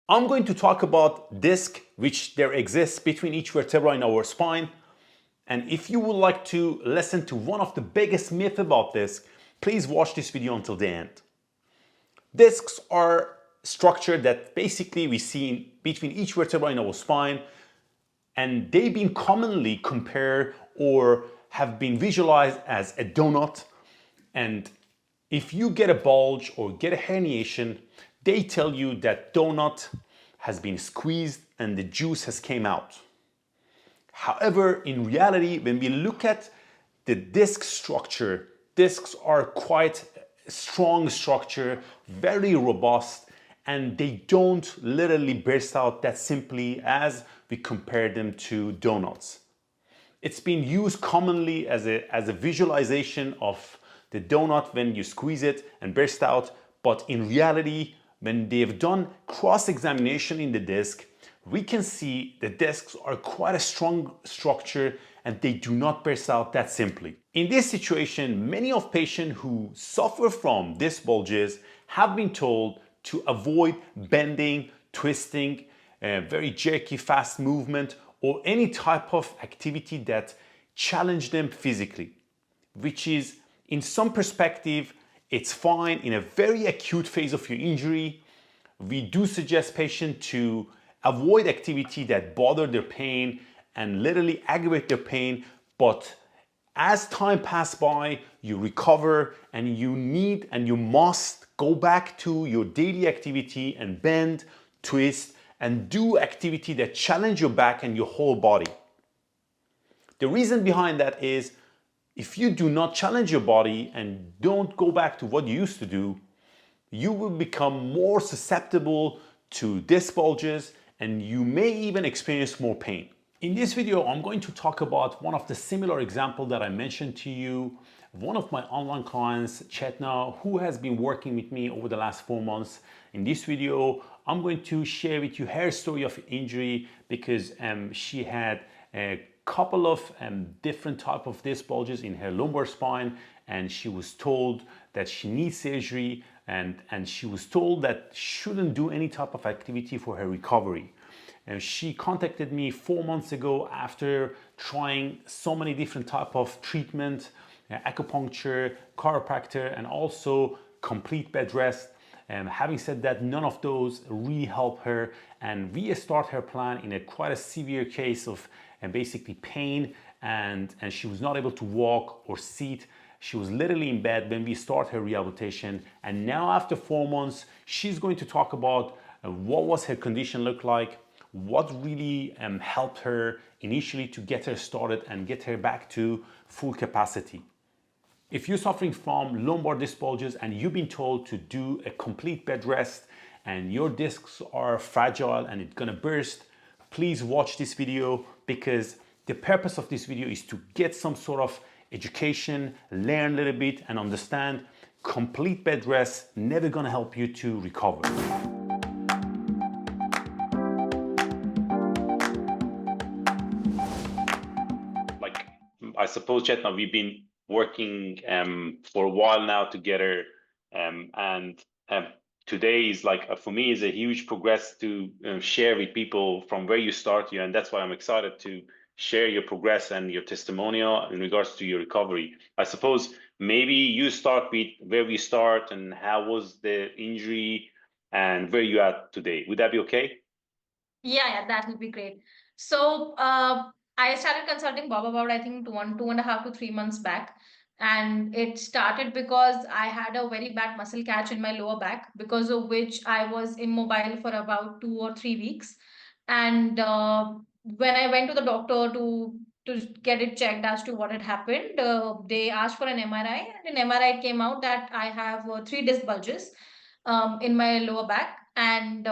I'm going to talk about disc, which there exists between each vertebra in our spine. And if you would like to listen to one of the biggest myths about disc, please watch this video until the end. Discs are structure that basically we see between each vertebra in our spine, and they've been commonly compared or have been visualized as a donut. And if you get a bulge or get a herniation, they tell you that donut has been squeezed and the juice has came out. However, in reality, when we look at the disc structure, discs are quite a strong structure, very robust, and they don't literally burst out that simply as we compare them to donuts. It's been used commonly as a visualization of the donut when you squeeze it and burst out, but in reality, when they've done cross-examination in the disc, we can see the discs are quite a strong structure and they do not burst out that simply. In this situation, many of patients who suffer from disc bulges have been told to avoid bending, twisting, very jerky, fast movement, or any type of activity that challenge them physically, which is in some perspective, it's fine in a very acute phase of your injury. We do suggest patients to avoid activity that bother their pain and literally aggravate their pain, but as time passes by, you recover and you need and you must go back to your daily activity and bend, twist, and do activity that challenge your back and your whole body. The reason behind that is if you do not challenge your body and don't go back to what you used to do, you will become more susceptible to disc bulges and you may even experience more pain. In this video, I'm going to talk about one of the similar examples that I mentioned to you. One of my online clients, Chetna, who has been working with me over the last 4 months. In this video, I'm going to share with you her story of injury because she had a couple of different type of disc bulges in her lumbar spine, and she was told that she needs surgery, and she was told that she shouldn't do any type of activity for her recovery. And she contacted me 4 months ago after trying so many different type of treatment, acupuncture, chiropractor, and also complete bed rest. Having said that, none of those really help her, and we start her plan in a quite a severe case of basically pain, and she was not able to walk or sit. She was literally in bed when we start her rehabilitation, and now after 4 months, she's going to talk about what was her condition look like, what really helped her initially to get her started and get her back to full capacity. If you're suffering from lumbar disc bulges and you've been told to do a complete bed rest and your discs are fragile and it's gonna burst, please watch this video, because the purpose of this video is to get some sort of education, learn a little bit and understand complete bed rest never gonna help you to recover. I suppose, Chetna, we've been working for a while now together, and today is like for me is a huge progress to share with people from where you start here, and that's why I'm excited to share your progress and your testimonial in regards to your recovery. I suppose maybe you start with where we start and how was the injury and where you at today. Would that be okay? Yeah, that will be great. So, I started consulting Bob about I think 2.5 to 3 months back, and it started because I had a very bad muscle catch in my lower back, because of which I was immobile for about 2 or 3 weeks. And when I went to the doctor to get it checked as to what had happened, they asked for an MRI, and in MRI it came out that I have 3 disc bulges in my lower back, and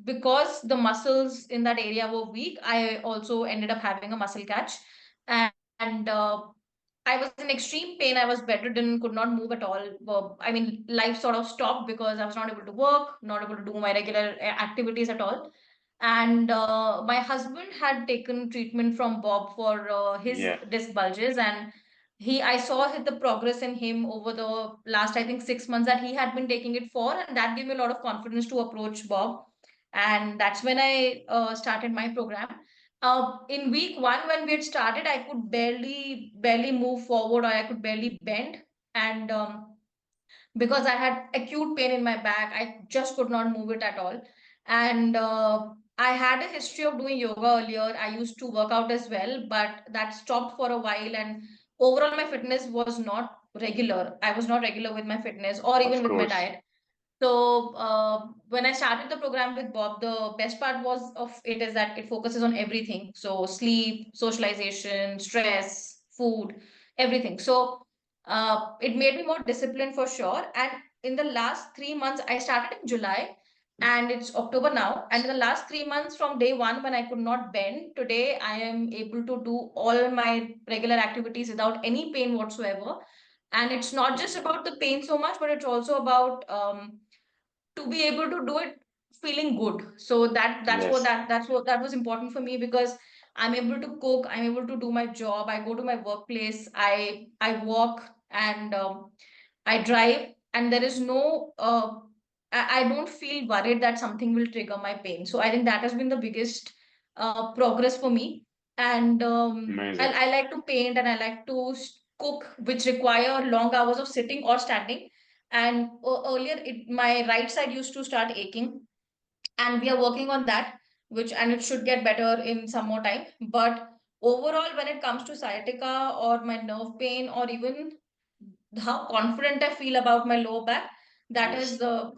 because the muscles in that area were weak, I also ended up having a muscle catch. And I was in extreme pain. I was bedridden, could not move at all. I mean, life sort of stopped because I was not able to work, not able to do my regular activities at all. And my husband had taken treatment from Bob for his Yeah. disc bulges, and I saw the progress in him over the last I think 6 months that he had been taking it for, and that gave me a lot of confidence to approach Bob. and that's when I started my program. In week one, when we had started, I could barely move forward, or I could barely bend, and because I had acute pain in my back. I just could not move it at all. And I had a history of doing yoga earlier. I used to work out as well, but that stopped for a while. And overall, my fitness was not regular. I was not regular with my fitness or Of even with my course. diet. So when I started the program with Bob, the best part was of it is that it focuses on everything. So sleep, socialization, stress, food, everything. So it made me more disciplined for sure. And in the last 3 months, I started in July and it's October now. And in the last 3 months from day one, when I could not bend, today I am able to do all my regular activities without any pain whatsoever. And it's not just about the pain so much, but it's also about to be able to do it feeling good. So Yes. that's what that was important for me, because I'm able to cook, I'm able to do my job, I go to my workplace, I walk, and I drive, and there is no I don't feel worried that something will trigger my pain. So I think that has been the biggest progress for me. And Amazing. I like to paint, and I like to cook, which require long hours of sitting or standing. And earlier, my right side used to start aching, and we are working on that, which and it should get better in some more time. But overall, when it comes to sciatica or my nerve pain, or even how confident I feel about my lower back, that is Yes.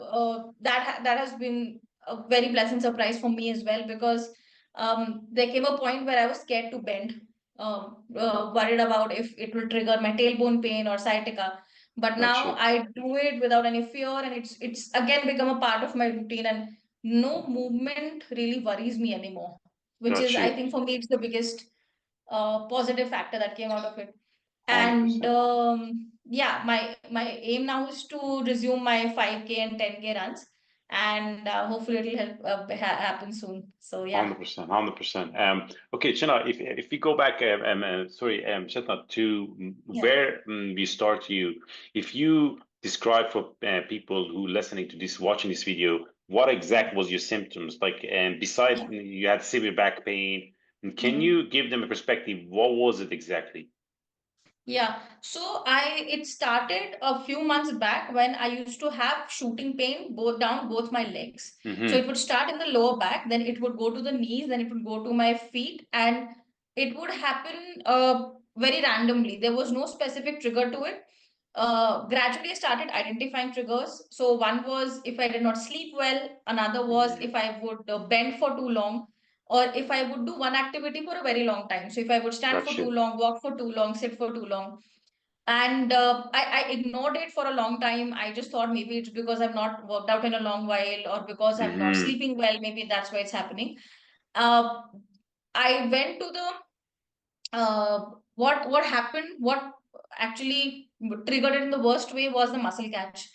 that has been a very pleasant surprise for me as well, because there came a point where I was scared to bend, worried about if it will trigger my tailbone pain or sciatica. But Got now you. I do it without any fear, and it's again become a part of my routine, and no movement really worries me anymore. Which Got is, I you. think, for me, it's the biggest positive factor that came out of it. And 100%. yeah, my aim now is to resume my 5K and 10K runs, and hopefully it'll help happen soon. So yeah. 100%, 100%. Okay, Chena, if we go back, sorry, Chetna, to Yeah. where we start you, if you describe for people who listening to this, watching this video, what exact was your symptoms? Like, besides Yeah. you had severe back pain, can Mhm. you give them a perspective? What was it exactly? Yeah, so it started a few months back when I used to have shooting pain both my legs. So it Mm-hmm. would start in the lower back, then it would go to the knees, then it would go to my feet, and it would happen very randomly. There was no specific trigger to it. Gradually I started identifying triggers. So one was if I did not sleep well, another was Mm-hmm. if I would bend for too long, or if I would do one activity for a very long time. So if I would stand for Got too you. long, walk for too long, sit for too long. And I ignored it for a long time. I just thought maybe it's because I've not worked out in a long while, or because I'm not Mm-hmm. sleeping well. Maybe that's why it's happening. Uh, I went to the what happened, what actually triggered it in the worst way was the muscle catch,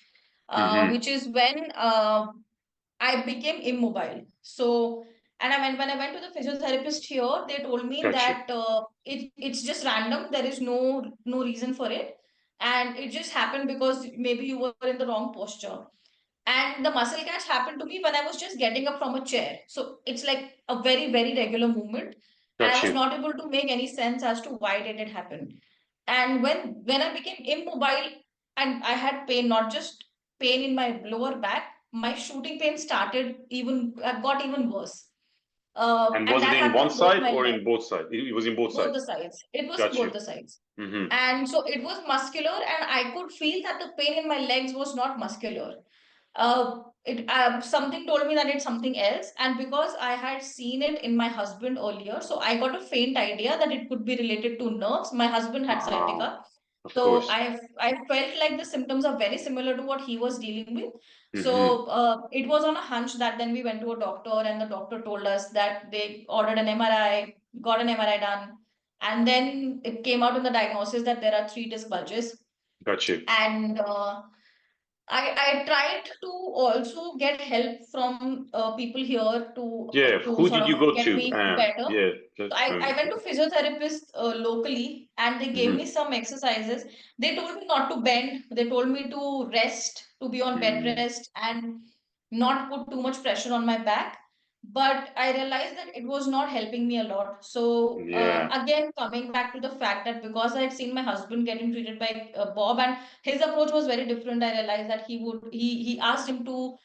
Mm-hmm. which is when I became immobile. So, and when I went to the physiotherapist here, they told me Got you. that it's just random. There is no reason for it, and it just happened because maybe you were in the wrong posture. And the muscle catch happened to me when I was just getting up from a chair. So it's like a very regular movement, and I Got was you. not able to make any sense as to why did it happen. And when I became immobile and I had pain, not just pain in my lower back, my shooting pain started even got even worse. And And was it that in happened one in both side my or legs, in both sides? It was in both both sides. the sides. It was in Got both you. the sides. Mm-hmm. And so it was muscular, and I could feel that the pain in my legs was not muscular. It Something told me that it's something else, and because I had seen it in my husband earlier, so I got a faint idea that it could be related to nerves. My husband had sciatica, Of so course. I felt like the symptoms are very similar to what he was dealing with. Mm-hmm. So it was on a hunch that then we went to a doctor, and the doctor told us that they ordered an MRI, got an MRI done, and then it came out in the diagnosis that there are three disc bulges. Got you. And I tried to also get help from people here Yeah. to Who sort did you of go get to? me better. Yeah. So Just. I went to physiotherapists locally, and they gave me Mm-hmm. some exercises. They told me not to bend. They told me to rest, to be on bed Mm-hmm. rest, and not put too much pressure on my back. but I realized that it was not helping me a lot. So Yeah, again, coming back to the fact that because I had seen my husband getting treated by Bob, and his approach was very different, I realized that he asked him to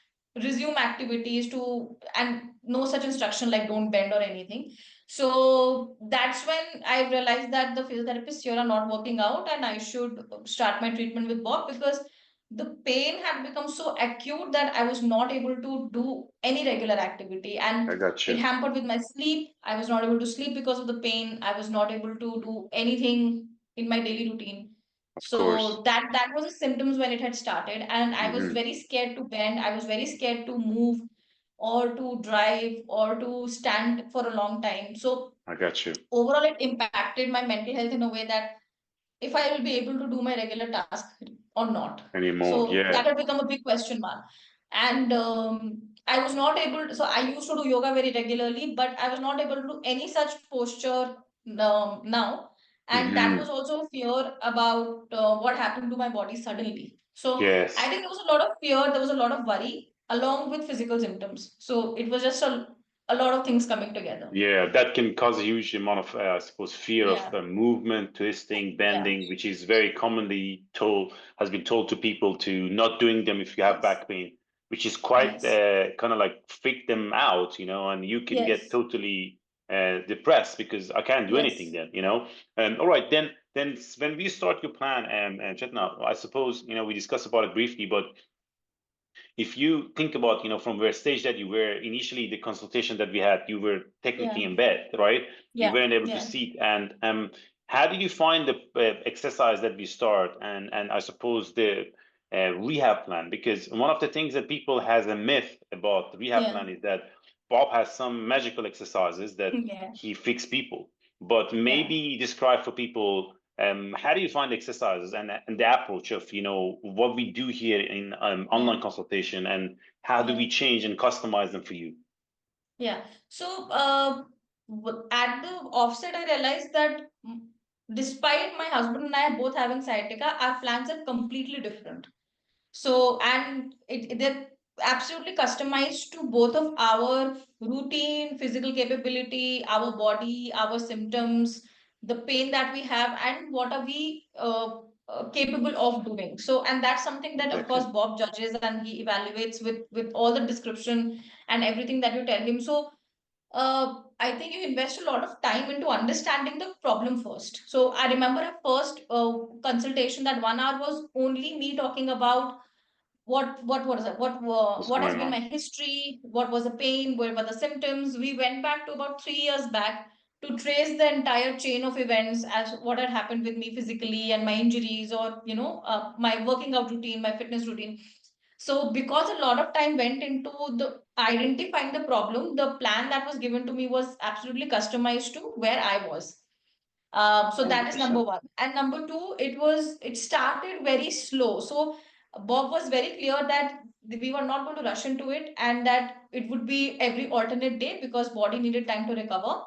resume activities to, and no such instruction like don't bend or anything. So that's when I realized that the physiotherapists here are not working out, and I should start my treatment with Bob, because the pain had become so acute that I was not able to do any regular activity, I and got it you. hampered with my sleep. I was not able to sleep because of the pain. I was not able to do anything in my daily routine. Of course. So that was the symptoms when it had started, and I was Hmm. very scared to bend. I was very scared to move or to drive or to stand for a long time. So I got you. overall, it impacted my mental health in a way that if I will be able to do my regular task or not. Anymore. So Yeah. that had become a big question mark. And I was not able to, so I used to do yoga very regularly, but I was not able to do any such posture now. And that was Hmm. also a fear about what happened to my body suddenly. So I Yes. think there was a lot of fear, there was a lot of worry along with physical symptoms. So it was just a lot of things coming together. Yeah, that can cause a huge amount of, I suppose, fear of Yeah. movement, twisting, Yeah. bending, which is very commonly told, has been told to people to not doing them if you have Yes. back pain, which is quite Yes. kind of like freak them out, and you can get Yes. totally depressed because I can't do anything Yes. then. All right, then when we start your plan, Chetna, I suppose, we discussed about it briefly, but if you think about, from where stage that you were initially, the consultation that we had, you were Yeah. technically in bed, right? You Yeah. weren't able to Yeah. sit. And how do you find the exercise that we start? And I suppose the rehab plan, because one of the things that people has a myth about the rehab Yeah. plan is that Bob has some magical exercises that Yeah. he fix people. But Yeah. maybe describe for people how do you find exercises and the approach of what we do here in Yeah. online consultation, and how do Yeah. we change and customize them for you? Yeah. So, at the offset, I realized that despite my husband and I both having sciatica, our plans are completely different. So, and they're absolutely customized to both of our routine, physical capability, our body, our symptoms, the pain that we have, and what are we capable of doing. So, and that's something that, of course, Exactly. Bob judges and he evaluates with all the description and everything that you tell him. So, I think you invest a lot of time into understanding the problem first. So I remember a first consultation that 1 hour was only me talking about what was it What's what has going been my on? history, what was the pain, what were the symptoms. We went back to about 3 years back to trace the entire chain of events as what had happened with me physically and my injuries, or my working out routine, my fitness routine. So because a lot of time went into the identifying the problem, the plan that was given to me was absolutely customized to where I was. So that is number 100%. one. And number two, it started very slow. So Bob was very clear that we were not going to rush into it, and that it would be every alternate day because body needed time to recover,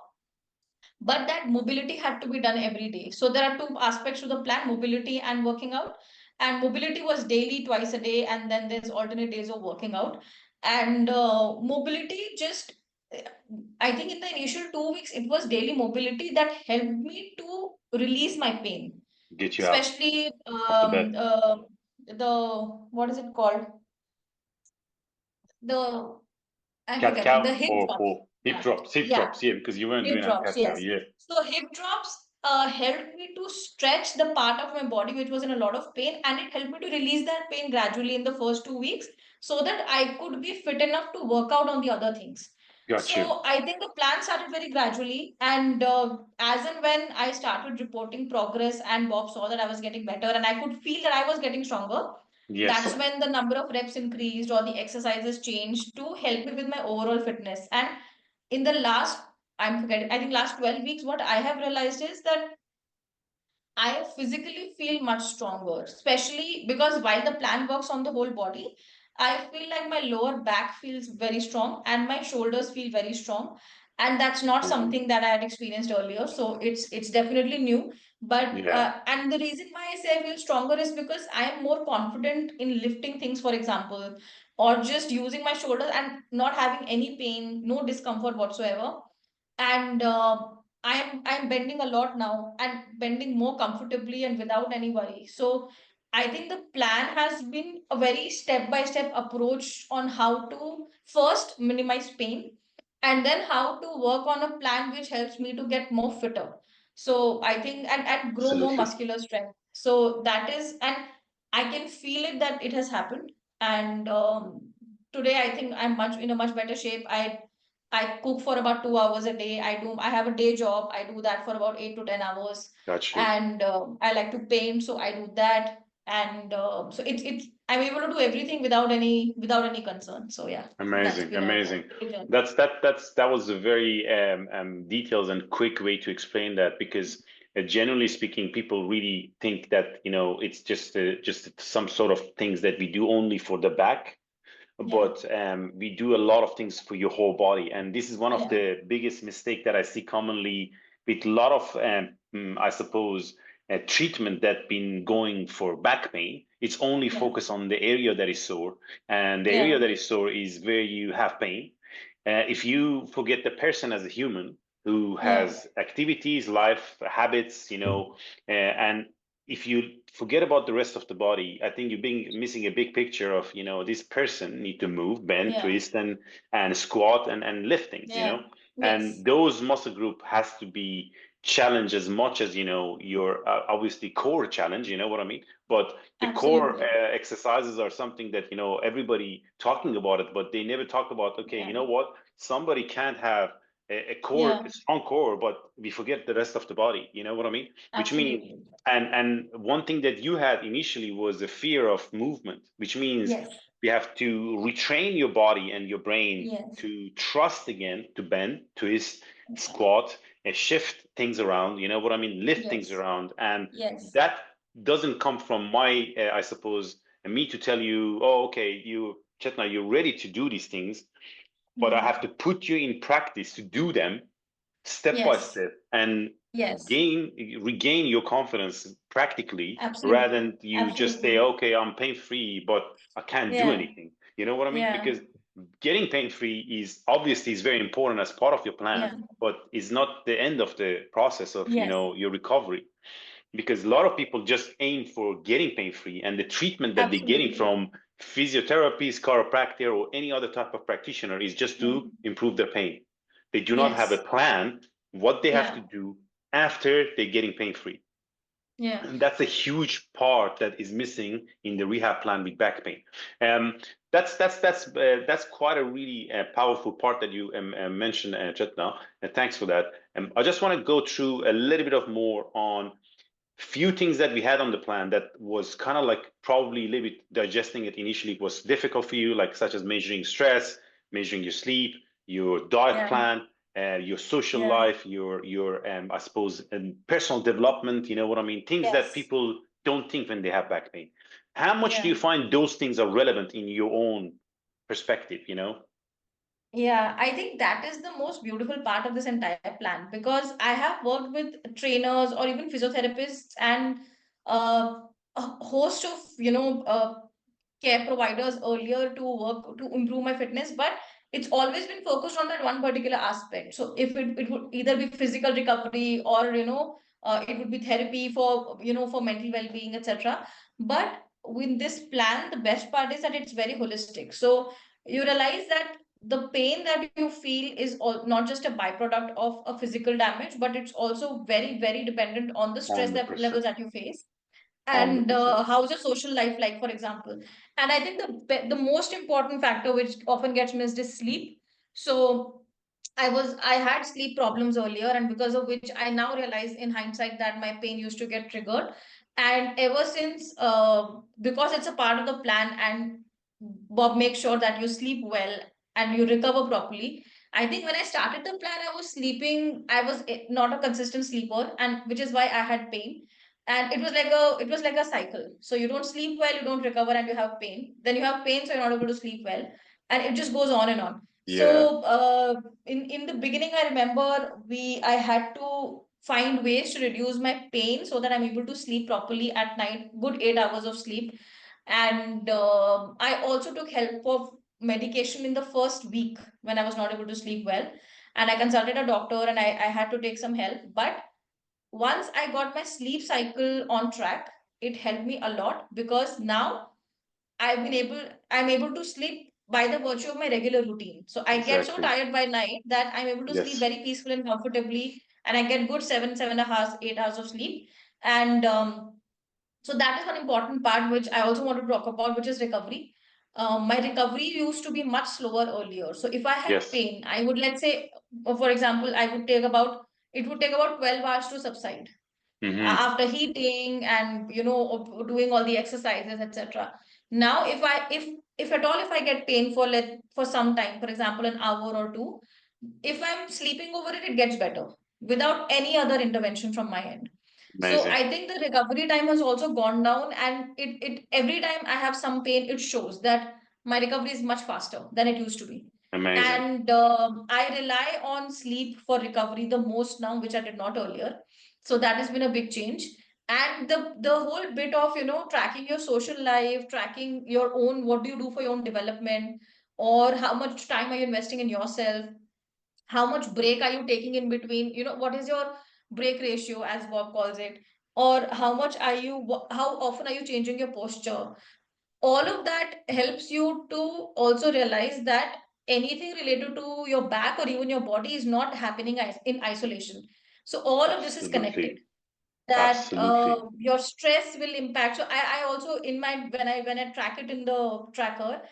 but that mobility had to be done every day. So there are two aspects to the plan: mobility and working out. And mobility was daily, twice a day, and then there's alternate days of working out. And mobility just, I think in the initial 2 weeks, it was daily mobility that helped me to release my pain, Get you out especially of the bed. the, what is it called? The, I'm Cat forgetting, the cow hip drops. or hip Yeah. drops, hip Yeah. drops, yeah, because you weren't Hip doing a drops, cat cow, yes. yeah. So hip drops helped me to stretch the part of my body which was in a lot of pain, and it helped me to release that pain gradually in the first 2 weeks, so that I could be fit enough to work out on the other things. Got you. So I think the plan started very gradually, and as and when I started reporting progress, and Bob saw that I was getting better, and I could feel that I was getting stronger, Yes. that's when the number of reps increased or the exercises changed to help me with my overall fitness. And in the last, I'm forgetting, I think last 12 weeks, what I have realized is that I physically feel much stronger, especially because while the plan works on the whole body, I feel like my lower back feels very strong and my shoulders feel very strong. and that's not Mhm. something that I had experienced earlier. So it's definitely new. But Yeah. and the reason why I say I feel stronger is because I am more confident in lifting things, for example, or just using my shoulders and not having any pain, no discomfort whatsoever. And I'm bending a lot now and bending more comfortably and without any worry. So I think the plan has been a very step by step approach on how to first minimize pain, and then how to work on a plan which helps me to get more fitter. So I think, and grow more Absolutely. muscular strength. So that is, and I can feel it that it has happened. And today I think I'm much in a much better shape. I cook for about 2 hours a day. I have a day job. I do that for about 8 to 10 hours. Got you. And I like to paint, so I do that. And so it's I'm able to do everything without any concern. So yeah, that's Amazing, been a amazing. great journey. That was a very detailed and quick way to explain that, because generally speaking, people really think that it's just some sort of things that we do only for the back, Yeah, but we do a lot of things for your whole body, and this is one of yeah, the biggest mistake that I see commonly with a lot of I suppose treatment that been going for back pain. It's only yeah, focused on the area that is sore, and the area yeah, that is sore is where you have pain. If you forget the person as a human who yeah, has activities, life habits, and if you forget about the rest of the body, I think you're being missing a big picture of, this person need to move, bend, yeah, twist, and squat and lift things, yeah. and Yes, those muscle group has to be challenged as much as, your obviously core challenge, you know what I mean? But the core absolutely. exercises are something that, everybody talking about it, but they never talk about, okay, Yeah, you know what? Somebody can't have a yeah, strong core, but we forget the rest of the body, you know what I mean? Which means absolutely. and one thing that you had initially was a fear of movement, which means Yes, we have to retrain your body and your brain yes, to trust again, to bend, twist, squat, and shift things around. You know what I mean? Lift things yes, around, and yes. that doesn't come from my, I suppose, me to tell you, oh, okay, Chetna, you're ready to do these things, but I Hmm. have to put you in practice to do them step by Yes, step and yes, regain your confidence practically, rather absolutely, than you just say, absolutely. okay, I'm pain free but I can't do Yeah, anything. You know what I mean? yeah, Because getting pain free is obviously is very important as part of your plan, yeah, but is not the end of the process of yes, your recovery, because a lot of people just aim for getting pain free, and the treatment that they're getting absolutely. from physiotherapists, chiropractor, or any other type of practitioner is just Yeah. to improve their pain. They do not have a Yes, plan what they have to yeah, do after they're getting pain free. yeah, And that's a huge part that is missing in the rehab plan with back pain. Um, that's quite a really powerful part that you mentioned, Chetna, and thanks for that. I just want to go through a little bit of more on few things that we had on the plan that was kind of like probably a little bit digesting it initially was difficult for you, like such as measuring stress, measuring your sleep, your diet yeah, plan, your social yeah, life, your I suppose personal development. You know what I mean? Things that yes, people don't think when they have back pain. How much do yeah. you find those things are relevant in your own perspective? Yeah, I think that is the most beautiful part of this entire plan, because I have worked with trainers or even physiotherapists and a host of care providers earlier to work to improve my fitness, but it's always been focused on that one particular aspect. So if it would either be physical recovery, or it would be therapy for for mental well-being, etc. But with this plan, the best part is that it's very holistic. So you realize that the pain that you feel is not just a byproduct of a physical damage, but it's also very, very dependent on the stress 100%. levels that you face, and 100%. how's your social life like, for example. And I think the most important factor which often gets missed is sleep. So I had sleep problems earlier, and because of which I now realize in hindsight that my pain used to get triggered. And ever since, because it's a part of the plan, and Bob makes sure that you sleep well and you recover properly. I think when I started the plan, I was sleeping. I was not a consistent sleeper, and which is why I had pain. And it was like a cycle. So you don't sleep well, you don't recover, and you have pain. Then you have pain, so you're not able to sleep well, and it just goes on and on. Yeah. So in the beginning, I remember I had to find ways to reduce my pain so that I'm able to sleep properly at night, good 8 hours of sleep. And I also took help of medication in the first week when I was not able to sleep well. And I consulted a doctor and I had to take some help. But once I got my sleep cycle on track, it helped me a lot because now I'm able to sleep by the virtue of my regular routine. So I get so Exactly. tired by night that I'm able to sleep Yes. very peacefully and comfortably, and I get good 7.5 hours, 8 hours of sleep. And so that is one important part which I also want to talk about, which is recovery. My recovery used to be much slower earlier. So if I had Yes. pain, I would, let's say, for example, it would take about 12 hours to subside Mm-hmm. after heating and doing all the exercises, etc. Now if at all, if I get pain for some time, for example an hour or two, if I'm sleeping over it, it gets better without any other intervention from my end. So Amazing. I think the recovery time has also gone down, and it every time I have some pain, it shows that my recovery is much faster than it used to be. Amazing. And I rely on sleep for recovery the most now, which I did not earlier. So that has been a big change. And the whole bit of tracking your social life, tracking your own, what do you do for your own development, or how much time are you investing in yourself, how much break are you taking in between, what is your break ratio as Bob calls it, or how often are you changing your posture. All of that helps you to also realize that anything related to your back or even your body is not happening in isolation. So all of this is connected, Absolutely. that Absolutely. your stress will impact. So I also, in my when I track it in the tracker,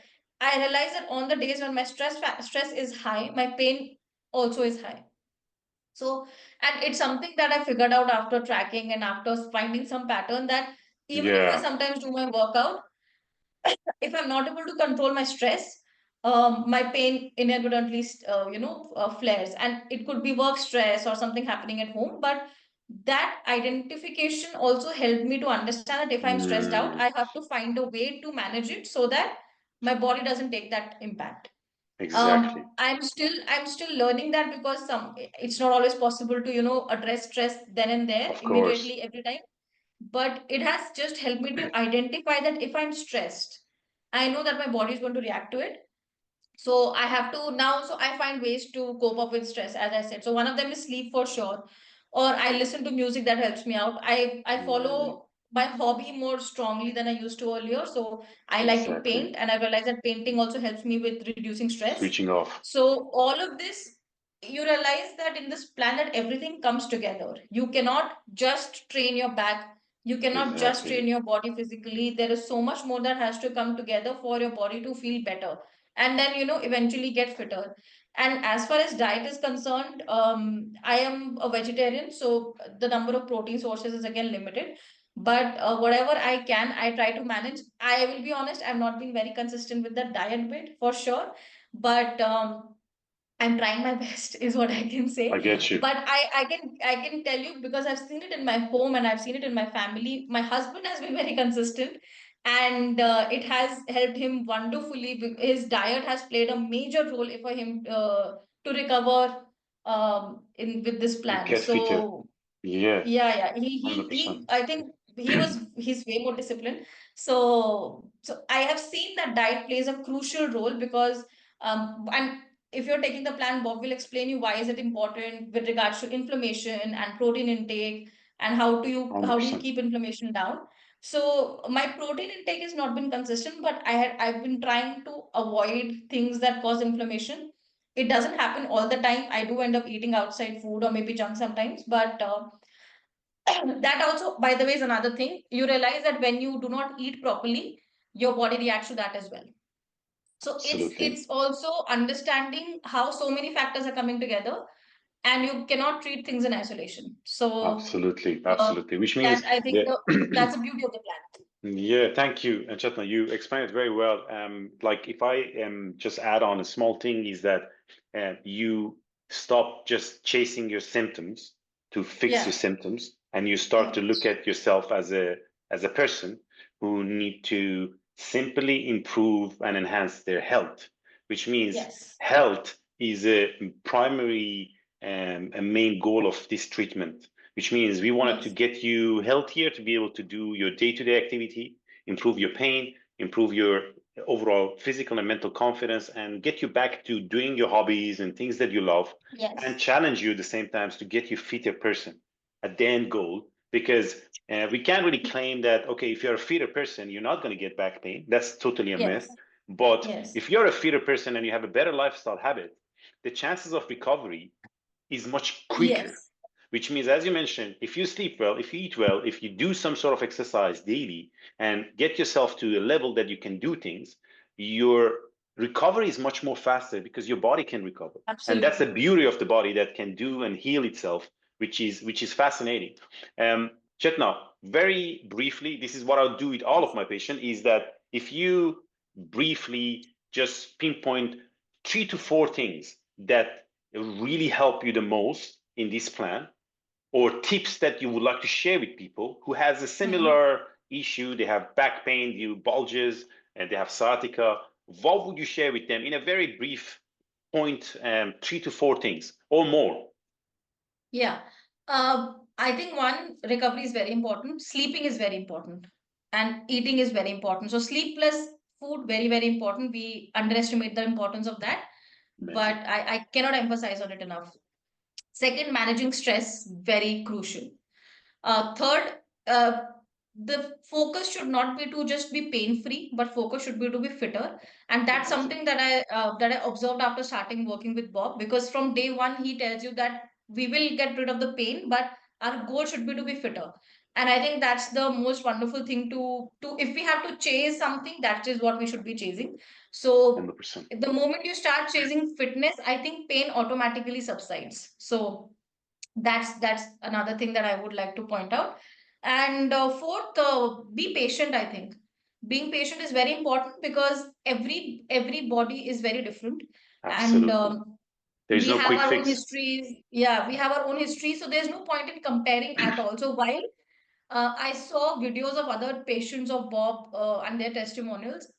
I realize that on the days when my stress is high, my pain also is high. So, and it's something that I figured out after tracking and after finding some pattern, that even if I Yeah. sometimes do my workout, if I'm not able to control my stress, my pain inadvertently, flares, and it could be work stress or something happening at home. But that identification also helped me to understand that if I'm stressed out, Mm, I have to find a way to manage it so that my body doesn't take that impact. exactly. I'm still learning that, because it's not always possible to address stress then and there Of course. immediately every time. But it has just helped me to identify that if I'm stressed, I know that my body is going to react to it. So I have to now, so I find ways to cope up with stress, as I said. So one of them is sleep for sure, or I listen to music that helps me out. I Mm, follow my hobby more strongly than I used to earlier. So I like to exactly. paint, and I realize that painting also helps me with reducing stress. Switching off. So all of this, you realize that in this plan that everything comes together. You cannot just train your back. You cannot just train Exactly. your body physically. There is so much more that has to come together for your body to feel better, and then eventually get fitter. And as far as diet is concerned, I am a vegetarian, so the number of protein sources is again limited. But whatever I can, I try to manage. I will be honest, I've not been very consistent with the diet bit for sure, but I'm trying my best, is what I can I say. get you. But I can tell you, because I've seen it in my home and I've seen it in my family. My husband has been very consistent, and it has helped him wonderfully. His diet has played a major role for him to recover in with this plan. Get fitter. So Yeah. yeah, he 100%. I think he's way more disciplined. So I have seen that diet plays a crucial role, because and if you're taking the plan, Bob will explain you why is it important with regards to inflammation and protein intake, and how do you 100%. keep inflammation down. So my protein intake has not been consistent, but I've been trying to avoid things that cause inflammation. It doesn't happen all the time. I do end up eating outside food or maybe junk sometimes, but that also, by the way, is another thing. You realize that when you do not eat properly, your body reacts to that as well. So it's Absolutely. it's also understanding how so many factors are coming together, and you cannot treat things in isolation. So Absolutely. uh, Absolutely. Which that means I think that that's the beauty of the plan. yeah, thank you, Chetna. You explained it very well. Like if I just add on a small thing is that you stop just chasing your symptoms to fix your Yeah, symptoms, and you start to correct. look at yourself as a person who need to simply improve and enhance their health. which means Yes. health is a primary a main goal of this treatment, which means we wanted to Yes. get you healthier to be able to do your day-to-day activity, improve your pain, improve your overall physical and mental confidence, and get you back to doing your hobbies and things that you love, and Yes. challenge you at the same time to get you fitter person at the end goal. Because we can't really claim that, okay, if you're a fitter person, you're not going to get back pain. That's totally a myth. Yes. But Yes. if you're a fitter person and you have a better lifestyle habit, the chances of recovery is much quicker. Yes. Which means, as you mentioned, if you sleep well, if you eat well, if you do some sort of exercise daily and get yourself to a level that you can do things, your recovery is much more faster because your body can recover. And that's the Absolutely. beauty of the body that can do and heal itself, which is fascinating. Chetna, very briefly, this is what I'll do with all of my patients, is that if you briefly just pinpoint 3 to 4 things that really help you the most in this plan, or tips that you would like to share with people who has a Mhm. similar issue, they have back pain, you bulges, and they have sciatica, what would you share with them in a very brief point, 3 to 4 things or more? Yeah. I think one, recovery is very important. Sleeping is very important. And eating is very important. So sleep plus food, very, very important. We underestimate the importance of that. But Amazing. I cannot emphasize on it enough. Second, managing stress, very crucial. Third, the focus should not be to just be pain free, but focus should be to be fitter. And that's Amazing. something that I observed after starting working with Bob, because from day one he tells you that we will get rid of the pain, but our goal should be to be fitter. And I think that's the most wonderful thing to if we have to chase something, that is what we should be chasing. So 100%. the moment you start chasing fitness, I think pain automatically subsides. So that's another thing that I would like to point out. And fourth, be patient. I think being patient is very important because every body is very different, and Absolutely. There's we no have quick our own fix. histories. Yeah, we have our own history, so there's no point in comparing at all. So while I saw videos of other patients of Bob and their testimonials,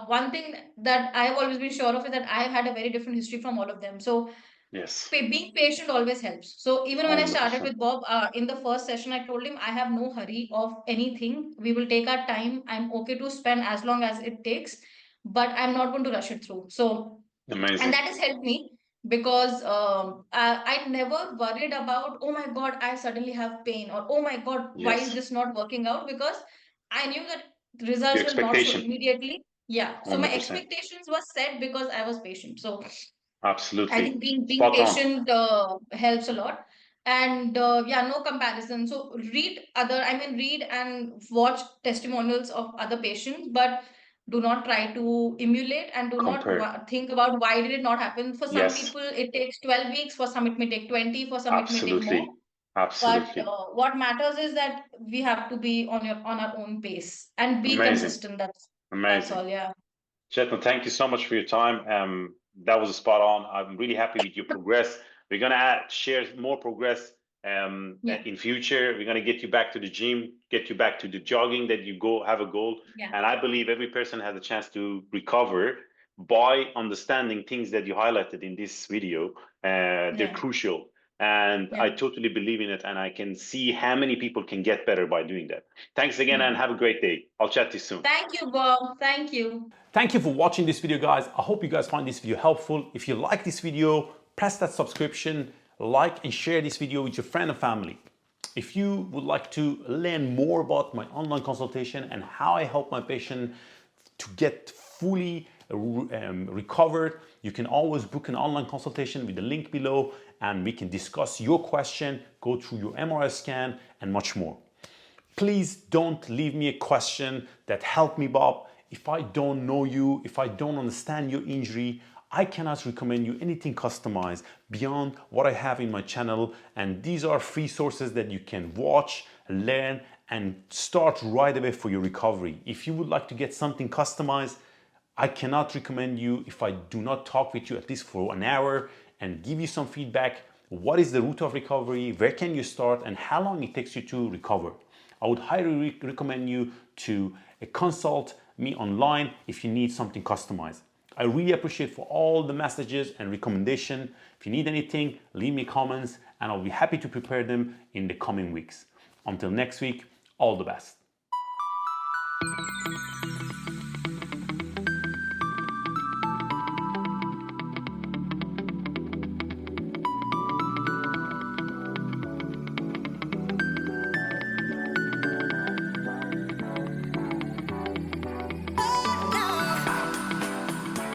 one thing that I have always been sure of is that I have had a very different history from all of them. So Yes. being patient always helps. So even when I started 100%. with Bob, in the first session, I told him I have no hurry of anything. We will take our time. I'm okay to spend as long as it takes, but I'm not going to rush it through. So, and Amazing. that has helped me because I never worried about, oh my God, I suddenly have pain, or oh my God, why is Yes. this not working out? Because I knew that Your results will not show expectation. immediately. Yeah. So my 100%. expectations were set because I was patient. So I think Absolutely. being Spot on. patient helps a lot. And yeah, no comparison. So read and watch testimonials of other patients, but do not try to emulate, and do not Compare. think about why did it not happen. For some Yes. people, it takes 12 weeks. For some, it may take 20. For some, it may take more. Absolutely. But Absolutely. what matters is that we have to be on our own pace and be Amazing. consistent. That's Amazing. all. Yeah. Chetan, thank you so much for your time. That was spot on. I'm really happy with your progress. We're gonna share more progress Yeah. in future. We're gonna get you back to the gym, get you back to the jogging that you go have a goal. Yeah. And I believe every person has a chance to recover by understanding things that you highlighted in this video. They're Yeah. crucial. And Yeah. I totally believe in it. And I can see how many people can get better by doing that. Thanks again Yeah. and have a great day. I'll chat to you soon. Thank you, Bob. Thank you. Thank you for watching this video, guys. I hope you guys find this video helpful. If you like this video, press that subscription, like and share this video with your friend and family. If you would like to learn more about my online consultation and how I help my patient to get fully recovered, you can always book an online consultation with the link below, and we can discuss your question, go through your MRI scan, and much more. Please don't leave me a question that helped me, Bob. If I don't know you, if I don't understand your injury, I cannot recommend you anything customized beyond what I have in my channel. And these are free sources that you can watch, learn, and start right away for your recovery. If you would like to get something customized, I cannot recommend you if I do not talk with you at least for an hour and give you some feedback. What is the route of recovery? Where can you start? And how long it takes you to recover? I would highly recommend you to consult me online if you need something customized. I really appreciate for all the messages and recommendation. If you need anything, leave me comments and I'll be happy to prepare them in the coming weeks. Until next week, all the best.